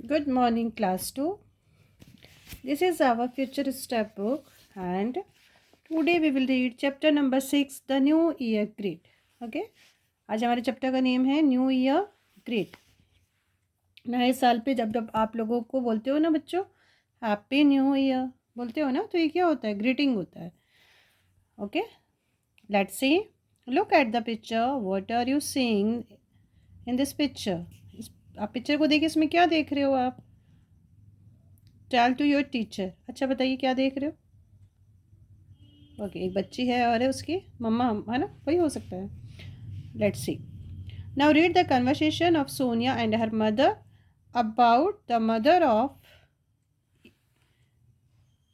Good morning, class 2. This is our future step book, and today we will read chapter number 6, The New Year Greet. Okay? आज हमारे chapter का name है new year greet. नए साल पे जब जब आप लोगों को बोलते हो ना बच्चों, हैप्पी न्यू ईयर बोलते हो ना, तो ये क्या होता है? ग्रीटिंग होता है। Okay, let's see. Look at the picture. What are you seeing in this picture? आप पिक्चर को देखिए, इसमें क्या देख रहे हो आप? Tell to your teacher. अच्छा बताइए क्या देख रहे हो? ओके, एक बच्ची है और है उसकी मम्मा, है ना? वही हो सकता है। Let's see. Now read the conversation of Sonia and her mother about the mother of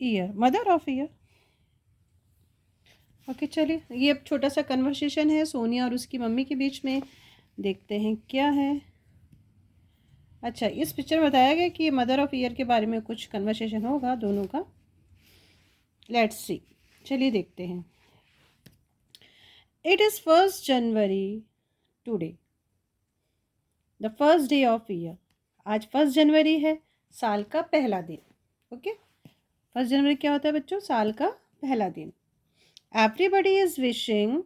year. Mother of year. Okay, चलिए, ये अब छोटा सा कन्वर्सेशन है सोनिया और उसकी मम्मी के बीच में। देखते हैं क्या है। अच्छा, इस पिक्चर में बताया गया कि मदर ऑफ ईयर के बारे में कुछ कन्वर्सेशन होगा दोनों का। लेट्स सी, चलिए देखते हैं। It is 1st January today, the first day of year. आज 1 जनवरी है, साल का पहला दिन। ओके, 1 जनवरी क्या होता है बच्चों? साल का पहला दिन। Everybody is wishing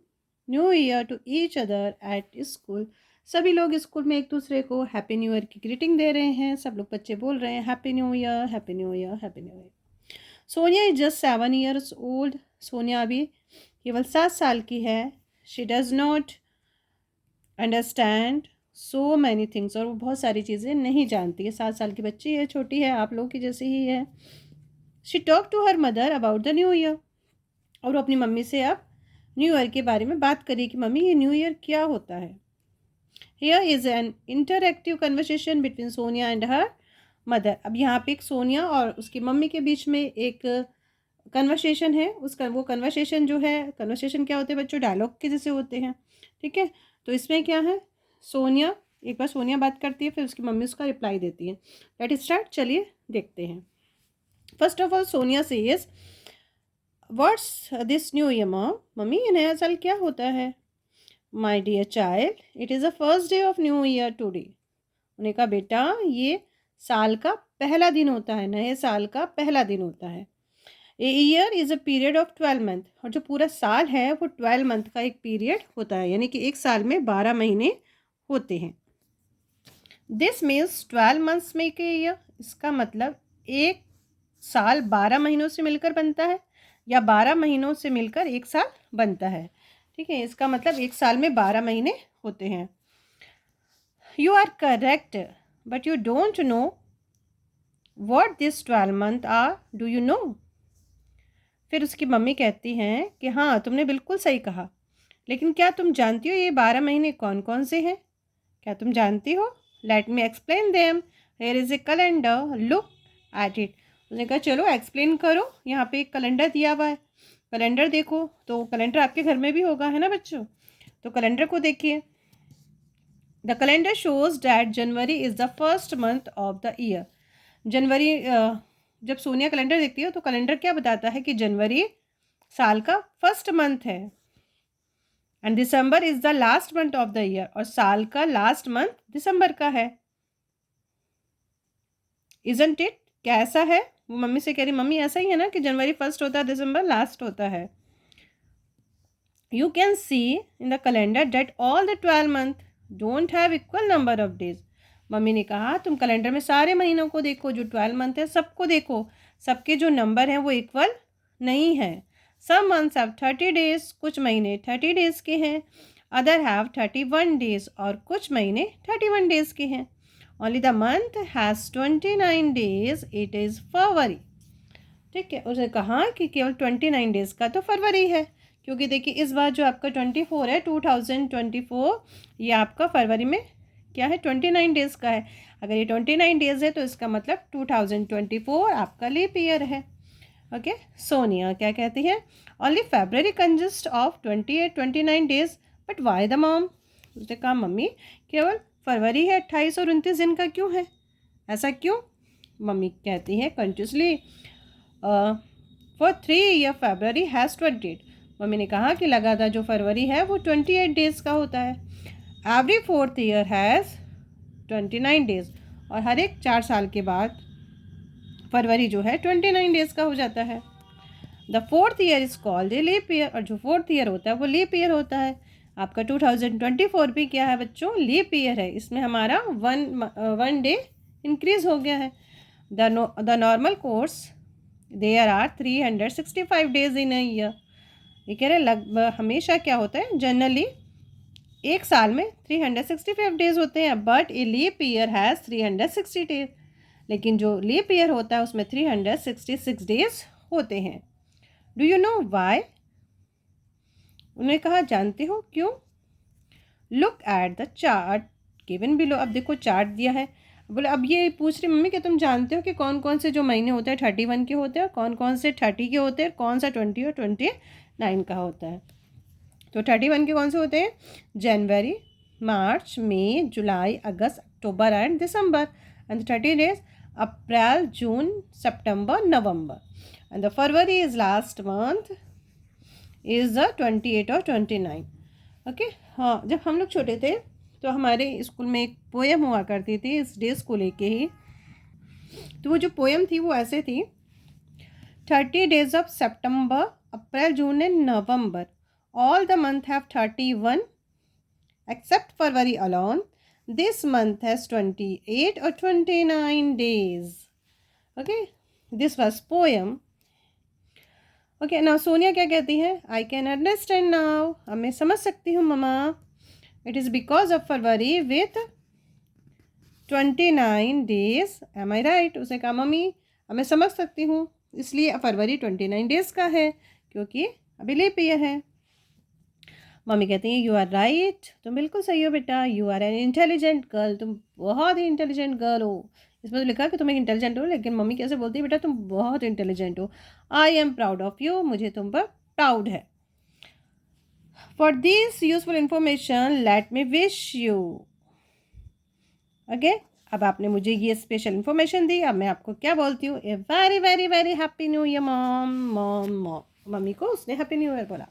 new year to each other at school. सभी लोग स्कूल में एक दूसरे को हैप्पी न्यू ईयर की ग्रीटिंग दे रहे हैं। सब लोग बच्चे बोल रहे हैं happy new year, happy new year, happy new year. Sonia is just 7 years old. Sonia अभी केवल 7 साल की है। She does not understand so many things. और वो बहुत सारी चीज़ें नहीं जानती है। 7 साल की बच्ची है, छोटी है, आप लोगों की जैसी ही है। She talk to her mother about the new year. और वो अपनी मम्मी से अब न्यू ईयर के बारे में बात करी कि मम्मी ये न्यू ईयर क्या होता है। Here is an interactive conversation between Sonia and her mother. अब यहाँ पे एक सोनिया और उसकी मम्मी के बीच में एक कन्वर्सेशन है। उसका वो कन्वर्सेशन जो है, कन्वर्सेशन क्या होते हैं बच्चों? डायलॉग के जैसे होते हैं। ठीक है, तो इसमें क्या है? सोनिया, एक बार सोनिया बात करती है, फिर उसकी मम्मी उसका रिप्लाई देती है। लेट स्टार्ट, चलिए देखते हैं। First of all Sonia says, what's this new year mom? Mummy ये नया साल क्या होता है? My dear child, it is the first day of new year today. उन्होंने कहा बेटा ये साल का पहला दिन होता है, नए साल का पहला दिन होता है। A year is a period of 12 month. और जो पूरा साल है वो 12 मंथ का एक पीरियड होता है, यानी कि एक साल में 12 महीने होते हैं। This means 12 months make a year. इसका मतलब एक साल 12 महीनों से मिलकर बनता है, या 12 महीनों से मिलकर एक साल बनता है। ठीक है, इसका मतलब एक साल में 12 महीने होते हैं। You are correct, but you don't know what this 12 month are, do you know? फिर उसकी मम्मी कहती हैं कि हाँ तुमने बिल्कुल सही कहा, लेकिन क्या तुम जानती हो ये 12 महीने कौन कौन से हैं? क्या तुम जानती हो? Let me explain them. Here is a calendar, look at it. उसने कहा चलो एक्सप्लेन करो, यहाँ पे एक कैलेंडर दिया हुआ है, कैलेंडर देखो। तो कैलेंडर आपके घर में भी होगा, है ना बच्चों? तो कैलेंडर को देखिए। The calendar shows that January is the first month of the year. जनवरी, जब सोनिया कैलेंडर देखती है तो कैलेंडर क्या बताता है कि जनवरी साल का फर्स्ट मंथ है। And December is the last month of the year. और साल का लास्ट मंथ दिसंबर का है। Isn't it? क्या ऐसा है? वो मम्मी से कह रही, मम्मी ऐसा ही है ना कि जनवरी फर्स्ट होता है, दिसंबर लास्ट होता है। You can see in the calendar date all the 12 month don't have equal number of days. Mummy ने कहा तुम कैलेंडर में सारे महीनों को देखो, जो 12 मंथ है सबको देखो, सबके जो नंबर हैं वो इक्वल नहीं है। सम मंथ्स हैव 30 days, कुछ महीने 30 days के हैं। अदर हैव 31 days, और कुछ महीने 31 days के हैं। Only the month has 29 days, it is February. ठीक है, उसने कहा कि केवल 29 days का तो फरवरी है, क्योंकि देखिए इस बार जो आपका 24 है, 2024, ये आपका फरवरी में क्या है? 29 days का है। अगर ये 29 days है तो इसका मतलब 2024 आपका लीप ईयर है। ओके, सोनिया क्या कहती है? Only February consist of 29 days, but why the mom? उसने कहा मम्मी केवल फरवरी है 28 और 29 दिन का क्यों है? ऐसा क्यों? मम्मी कहती है continuously, for 3 year February has 28। Mummy ने कहा कि लगातार जो फरवरी है वो 28 days का होता है। Every 4th year has 29 days, और हर एक 4 साल के बाद फरवरी जो है 29 डेज़ का हो जाता है। The fourth year is called a leap year, और जो फोर्थ ईयर होता है वो लीप ईयर होता है। आपका 2024 भी क्या है बच्चों, लीप ईयर है। इसमें हमारा वन डे इंक्रीज हो गया है। The normal course there are 365 days in a year. ये कह रहे हैं लगभग हमेशा क्या होता है, जनरली एक साल में 365 डेज होते हैं, but a leap year has 360 days. लेकिन जो लीप ईयर होता है उसमें 366 डेज होते हैं। Do you know why? उन्होंने कहा जानते हो क्यों? Look at the chart given below. अब देखो चार्ट दिया है, बोले अब ये पूछ रही मम्मी कि तुम जानते हो कि कौन कौन से जो महीने होते हैं 31 के होते हैं, कौन कौन से 30 के होते हैं, कौन सा 20 और 29 का होता है। तो 31 के कौन से होते हैं, January, March, May, July, August, October and December. And 30 days April, June, September, November. And the February is last month is the 28 और 29। ओके हाँ, जब हम लोग छोटे थे तो हमारे स्कूल में एक पोएम हुआ करती थी इस डेज को लेके ही। तो वो जो पोएम थी वो ऐसे थी, 30 days of September, April, June and November, all the month have 31 except February alone. This month has 28 or 29 days. Okay, this was poem. Okay, now Sonia क्या कहती है, I can understand now. अब मैं समझ सकती हूँ mama. It is because of February with 29 days. Am I right? उसने कहा मम्मी अब मैं समझ सकती हूँ, इसलिए फरवरी 29 डेज का है क्योंकि अभी लीप ईयर है। मम्मी कहती हैं यू आर राइट, तुम बिल्कुल सही हो बेटा, you are an intelligent girl, तुम बहुत ही इंटेलिजेंट गर्ल हो। इसमें तो लिखा कि तुम एक इंटेलिजेंट हो, लेकिन मम्मी कैसे बोलती है बेटा तुम बहुत इंटेलिजेंट हो। I am proud of you, मुझे तुम पर प्राउड है। For this useful information let me wish you. Okay, अब आपने मुझे ये स्पेशल इन्फॉर्मेशन दी, अब मैं आपको क्या बोलती हूँ, a very very very happy new year mom. Mom mom mummy को उसने हैप्पी न्यू ईयर बोला।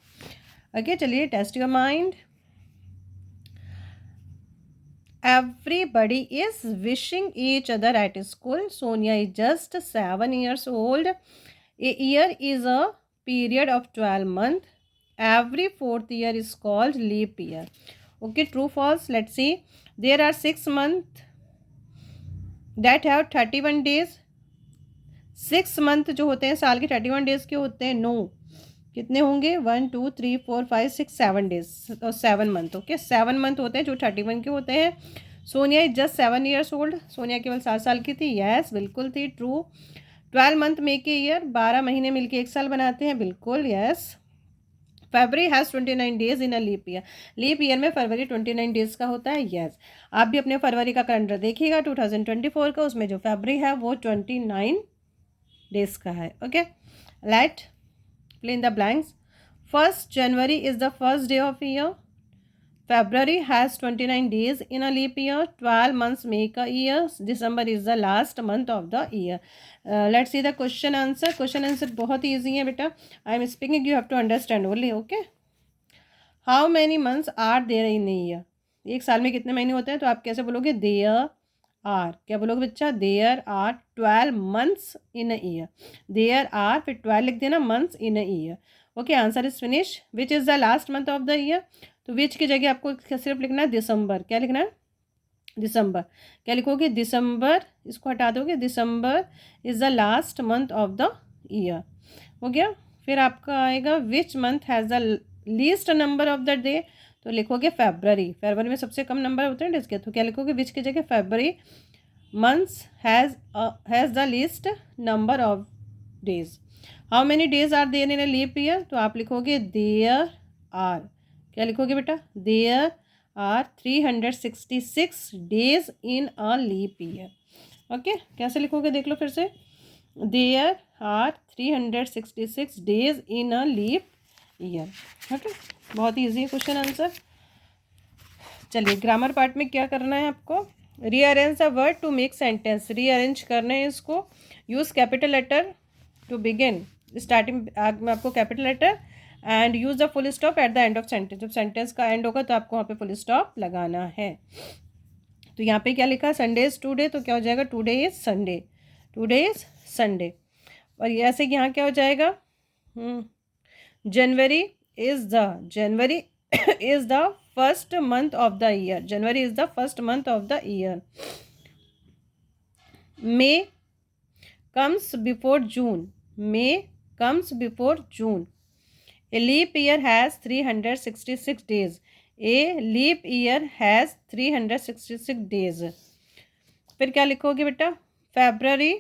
ओके चलिए, test your mind. Everybody is wishing each other at school. Sonia is just 7 years old. A year is a period of 12 months. Every fourth year is called leap year. Okay, true, false. Let's see. There are 6 months that have 31 days. 6 month जो होते हैं साल के 31 days के होते हैं, no कितने होंगे, 1 2 3 4 5 6 7 डेज और 7 मंथ। ओके 7 मंथ होते हैं जो 31 के होते हैं। Sonia is just 7 years old, Sonia केवल 7 साल की थी। यस बिल्कुल थी, true. 12 month make a year, 12 महीने मिलके एक साल बनाते हैं, बिल्कुल यस। फरवरी has 29 days in a leap year, leap year में फरवरी 29 डेज का होता है। यस आप भी अपने फरवरी का कैलेंडर देखिएगा 2024 का, उसमें जो फरवरी है वो 29 डेज का है। Okay let fill in the blanks. 1st January is the first day of year. February has 29 days in a leap year. 12 months make a year. December is the last month of the year. Let's see the question answer. Question answer बहुत easy है बेटा. I am speaking, you have to understand only. Okay. How many months are there in a year? एक साल में कितने महीने होते हैं, तो आप कैसे बोलोगे, there are, क्या बोलोगे बच्चा, there are 12 months in a year. there are फिर 12 लिख देना, months in a year. Okay answer is finish. Which is the last month of the year, तो विच की जगह आपको सिर्फ लिखना है दिसंबर। क्या लिखना है, दिसंबर। क्या लिखोगे, दिसंबर, इसको हटा दोगे, December is the last month of the year. हो गया। फिर आपका आएगा which month has the least number of the day, तो लिखोगे फेबररी। फरवरी में सबसे कम नंबर होते हैं डेज के, तो क्या लिखोगे, विच की जगह February months has the least number of days. How many days are there in a leap year, तो आप लिखोगे देयर आर, क्या लिखोगे बेटा, there are 366 days in a leap year. Okay कैसे लिखोगे देख लो फिर से, there are 366 days in a leap year. Okay बहुत ईजी है क्वेश्चन आंसर। चलिए ग्रामर पार्ट में क्या करना है आपको, rearrange the word to make sentence, rearrange करना है इसको। Use capital letter to begin, starting में आपको capital letter, and use the full stop at the end of sentence, जब सेंटेंस का एंड होगा तो आपको वहाँ पे फुल स्टॉप लगाना है। तो यहाँ पे क्या लिखा, संडे इज़ टुडे, तो क्या हो जाएगा, today is Sunday, today is Sunday. और ये ऐसे यहाँ क्या हो जाएगा, January January is the first month of the year, January is the first month of the year. May comes before June, May comes before June. A leap year has 366 days, a leap year has 366 days। फिर क्या लिखोगे बेटा, February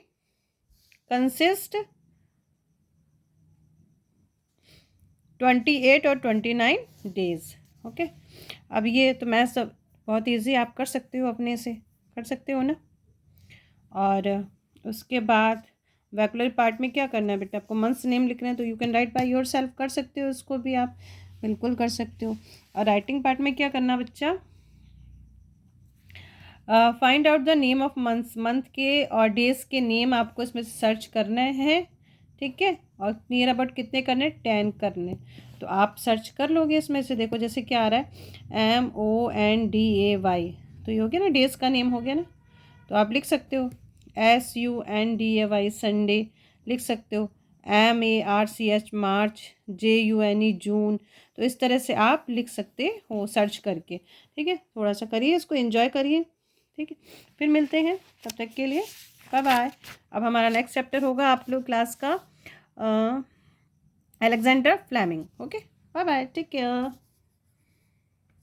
consist 28 और 29 days। Okay, अब ये तो मैं सब बहुत इजी आप कर सकते हो, अपने से कर सकते हो ना। और उसके बाद वैकुलरी पार्ट में क्या करना है बेटा, आपको मंथ्स नेम लिखना है, तो you can write by your self, कर सकते हो, उसको भी आप बिल्कुल कर सकते हो। और राइटिंग पार्ट में क्या करना बच्चा, find out the name of months, month के और डेज के नेम आपको इसमें सर्च करना है, ठीक है। और नियर अबाउट कितने करने, 10 करने, तो आप सर्च कर लोगे इसमें से। देखो जैसे क्या आ रहा है, MONDAY, तो ये हो गया ना, डेज का नेम हो गया ना, तो आप लिख सकते हो SUNDAY संडे लिख सकते हो, MARCH मार्च, JUNE जून। तो इस तरह से आप लिख सकते हो सर्च करके, ठीक है। थोड़ा सा करिए इसको, एंजॉय करिए, ठीक है। फिर मिलते हैं, तब तक के लिए बाय बाय। अब हमारा नेक्स्ट चैप्टर होगा आप लोग क्लास का Alexander Fleming. Okay, bye bye, take care.